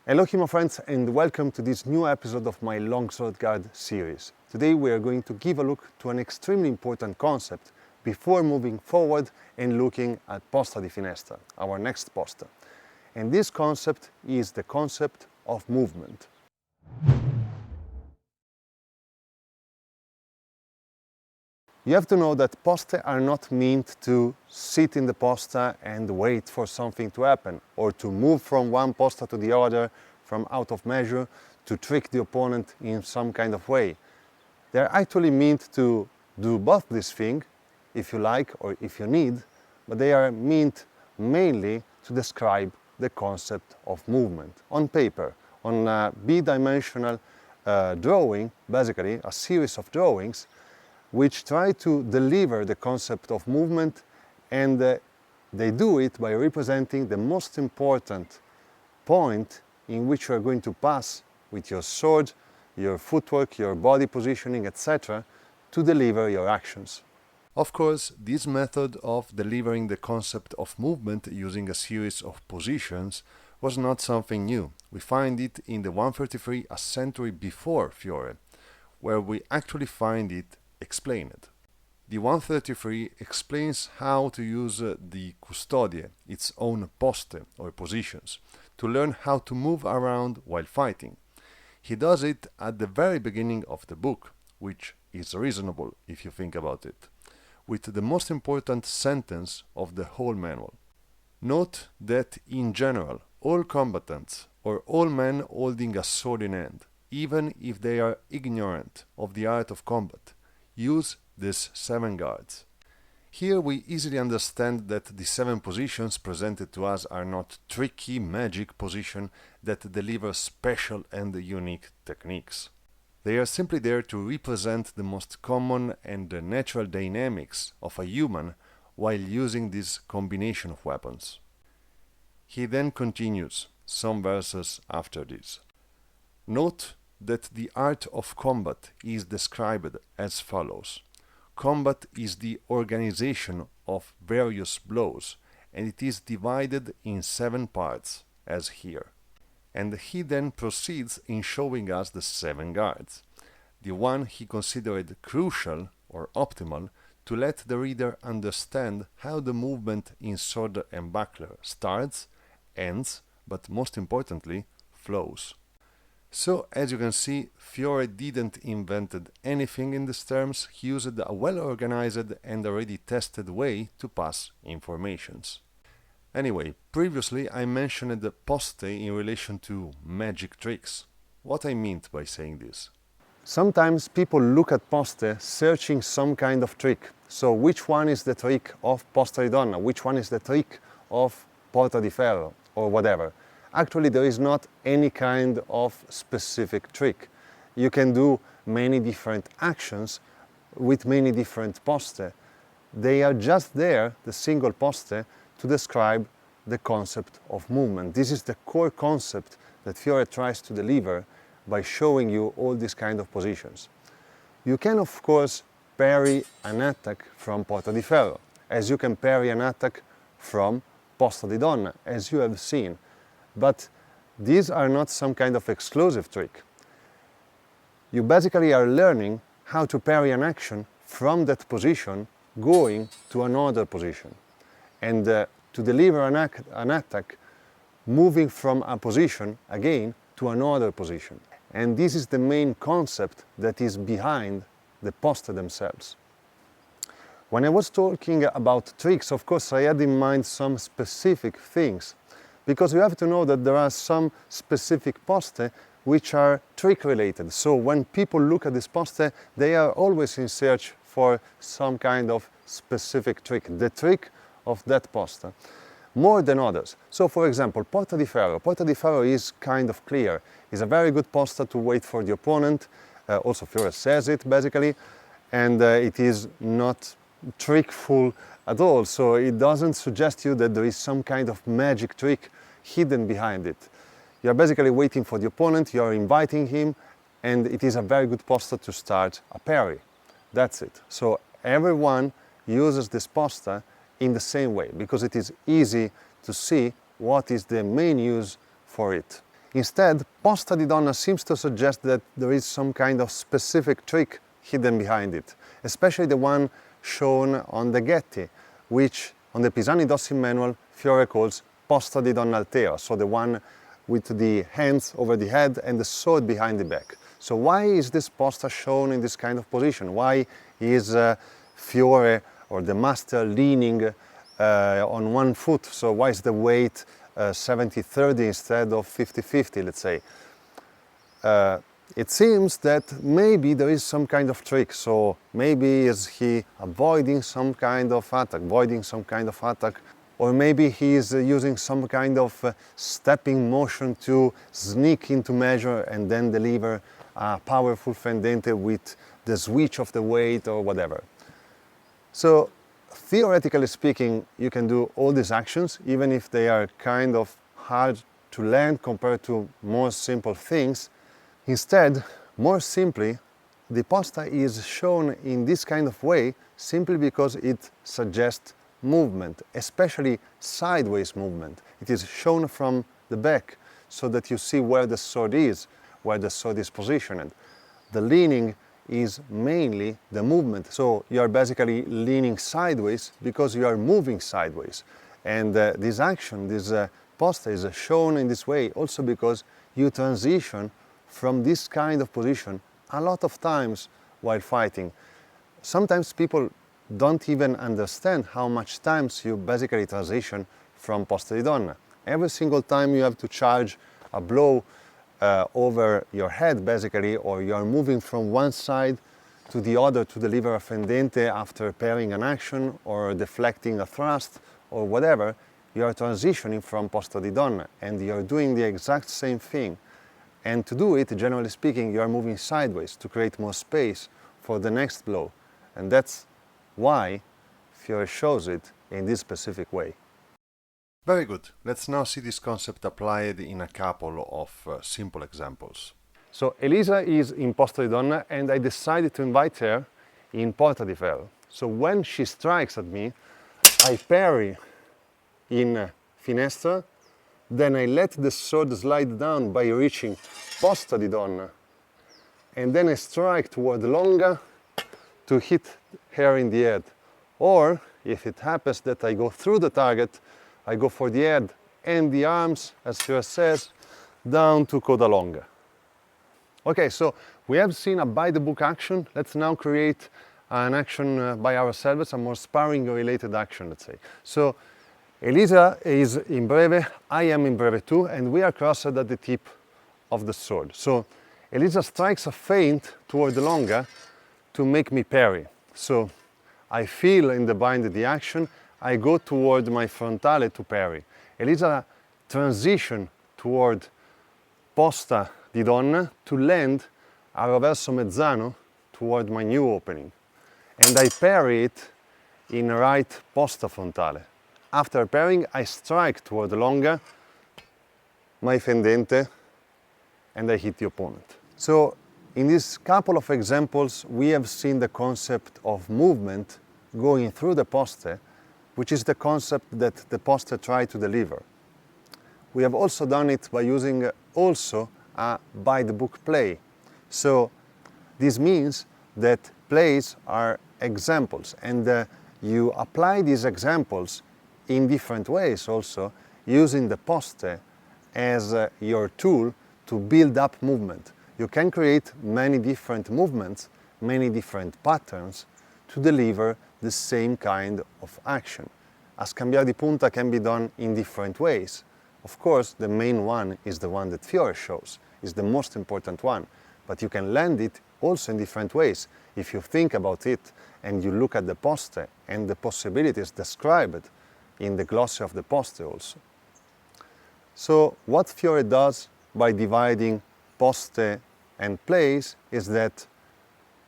Hello HEMA friends, and welcome to this new episode of my Longsword Guide series. Today we are going to give a look to an extremely important concept before moving forward and looking at Posta di Finestra, our next posta. And this concept is the concept of movement. You have to know that poste are not meant to sit in the posta and wait for something to happen, or to move from one posta to the other from out of measure to trick the opponent in some kind of way. They're actually meant to do both this thing, if you like or if you need, but they are meant mainly to describe the concept of movement on paper, on a bidimensional drawing, basically a series of drawings which try to deliver the concept of movement, and they do it by representing the most important point in which you are going to pass with your sword, your footwork, your body positioning, etc., to deliver your actions. Of course, this method of delivering the concept of movement using a series of positions was not something new. We find it in the 133 a century before Fiore, where we actually find it explained. The 133 explains how to use the custodie, its own poste or positions, to learn how to move around while fighting. He does it at the very beginning of the book, which is reasonable if you think about it, with the most important sentence of the whole manual. Note that in general, all combatants, or all men holding a sword in hand, even if they are ignorant of the art of combat, use these 7 guards. Here we easily understand that the 7 positions presented to us are not tricky magic positions that deliver special and unique techniques. They are simply there to represent the most common and natural dynamics of a human while using this combination of weapons. He then continues some verses after this. Note that the art of combat is described as follows. Combat is the organization of various blows, and it is divided in 7 parts, as here. And he then proceeds in showing us the 7 guards. The one he considered crucial or optimal to let the reader understand how the movement in sword and buckler starts, ends, but most importantly, flows. So, as you can see, Fiore didn't invent anything in these terms. He used a well-organized and already tested way to pass informations. Anyway, previously I mentioned the poste in relation to magic tricks. What I meant by saying this? Sometimes people look at poste searching some kind of trick. So which one is the trick of Posta di Donna? Which one is the trick of Porta di Ferro? Or whatever. Actually, there is not any kind of specific trick. You can do many different actions with many different poste. They are just there, the single poste, to describe the concept of movement. This is the core concept that Fiore tries to deliver by showing you all these kind of positions. You can, of course, parry an attack from Porta di Ferro, as you can parry an attack from Posta di Donna, as you have seen. But these are not some kind of exclusive trick. You basically are learning how to parry an action from that position going to another position. And to deliver an attack moving from a position again to another position. And this is the main concept that is behind the poste themselves. When I was talking about tricks, of course I had in mind some specific things, because you have to know that there are some specific poste which are trick related. So when people look at this poste, they are always in search for some kind of specific trick, the trick of that poste, more than others. So for example, Porta di Ferro. Porta di Ferro is kind of clear. It's a very good posta to wait for the opponent. Also Fiore says it basically, and it is not trickful at all, so it doesn't suggest you that there is some kind of magic trick hidden behind it. You are basically waiting for the opponent, you are inviting him, and it is a very good posta to start a parry. That's it. So everyone uses this posta in the same way, because it is easy to see what is the main use for it. Instead, Posta di Donna seems to suggest that there is some kind of specific trick hidden behind it, especially the one shown on the Getty, which on the Pisani Dossi manual Fiore calls Posta di Donna Altera, so the one with the hands over the head and the sword behind the back. So why is this posta shown in this kind of position? Why is Fiore or the master leaning on one foot? So why is the weight 70-30 instead of 50-50, let's say? It seems that maybe there is some kind of trick. So maybe is he avoiding some kind of attack, or maybe he is using some kind of stepping motion to sneak into measure and then deliver a powerful fendente with the switch of the weight or whatever. So theoretically speaking, you can do all these actions, even if they are kind of hard to land compared to more simple things. Instead, more simply, the posta is shown in this kind of way simply because it suggests movement, especially sideways movement. It is shown from the back so that you see where the sword is positioned. The leaning is mainly the movement, so you are basically leaning sideways because you are moving sideways. And this action, this posta is shown in this way also because you transition from this kind of position a lot of times while fighting. Sometimes people don't even understand how much times you basically transition from Posta di Donna. Every single time you have to charge a blow over your head basically, or you are moving from one side to the other to deliver a fendente after parrying an action or deflecting a thrust or whatever, you are transitioning from Posta di Donna and you are doing the exact same thing. And to do it, generally speaking, you are moving sideways to create more space for the next blow. And that's why Fiore shows it in this specific way. Very good. Let's now see this concept applied in a couple of simple examples. So Elisa is in Posta di Donna and I decided to invite her in Porta di Ferro. So when she strikes at me, I parry in finestra, then I let the sword slide down by reaching Posta di Donna, and then I strike toward longa to hit her in the head. Or, if it happens that I go through the target, I go for the head and the arms, as Fiore says, down to coda longa. Okay, so we have seen a by-the-book action. Let's now create an action by ourselves, a more sparring-related action, let's say. So Elisa is in breve, I am in breve too, and we are crossed at the tip of the sword. So Elisa strikes a feint toward the longa to make me parry. So I feel in the bind the action, I go toward my frontale to parry. Elisa transition toward Posta di Donna to land a reverso mezzano toward my new opening. And I parry it in right posta frontale. After parrying, I strike toward the longa, my fendente, and I hit the opponent. So in this couple of examples, we have seen the concept of movement going through the poste, which is the concept that the poste tried to deliver. We have also done it by using also a by-the-book play. So this means that plays are examples, and you apply these examples in different ways also, using the poste as your tool to build up movement. You can create many different movements, many different patterns to deliver the same kind of action. A scambiare di punta can be done in different ways. Of course, the main one is the one that Fiore shows, is the most important one, but you can land it also in different ways. If you think about it and you look at the poste and the possibilities described in the glossary of the poste also. So what Fiore does by dividing poste and plays is that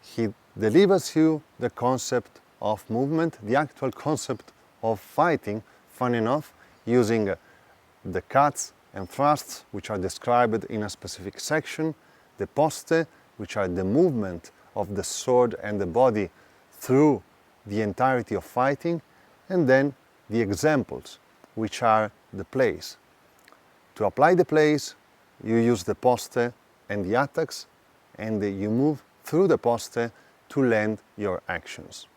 he delivers you the concept of movement, the actual concept of fighting, fun enough, using the cuts and thrusts which are described in a specific section, the poste, which are the movement of the sword and the body through the entirety of fighting, and then the examples, which are the plays. To apply the plays, you use the poste and the attacks, and you move through the poste to land your actions.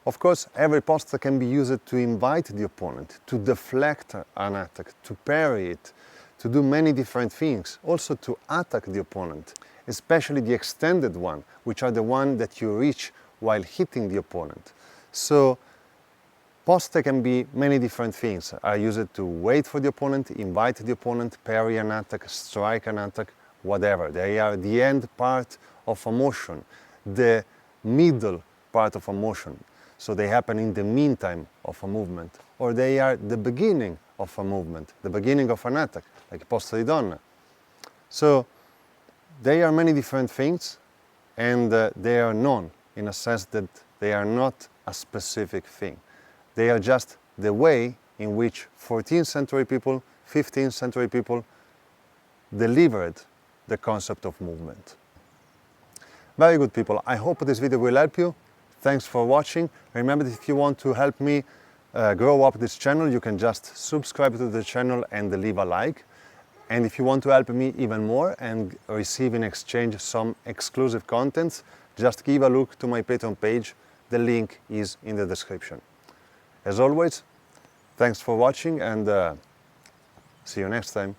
Of course, every poste can be used to invite the opponent, to deflect an attack, to parry it, to do many different things, also to attack the opponent, especially the extended one, which are the one that you reach while hitting the opponent. So poste can be many different things. I use it to wait for the opponent, invite the opponent, parry an attack, strike an attack, whatever. They are the end part of a motion, the middle part of a motion. So they happen in the meantime of a movement, or they are the beginning of a movement, the beginning of an attack, like Posta di Donna. So they are many different things, and they are known in a sense that they are not a specific thing. They are just the way in which 14th century people, 15th century people delivered the concept of movement. Very good, people. I hope this video will help you. Thanks for watching. Remember that if you want to help me grow up this channel, you can just subscribe to the channel and leave a like. And if you want to help me even more and receive in exchange some exclusive contents, just give a look to my Patreon page. The link is in the description. As always, thanks for watching, and see you next time.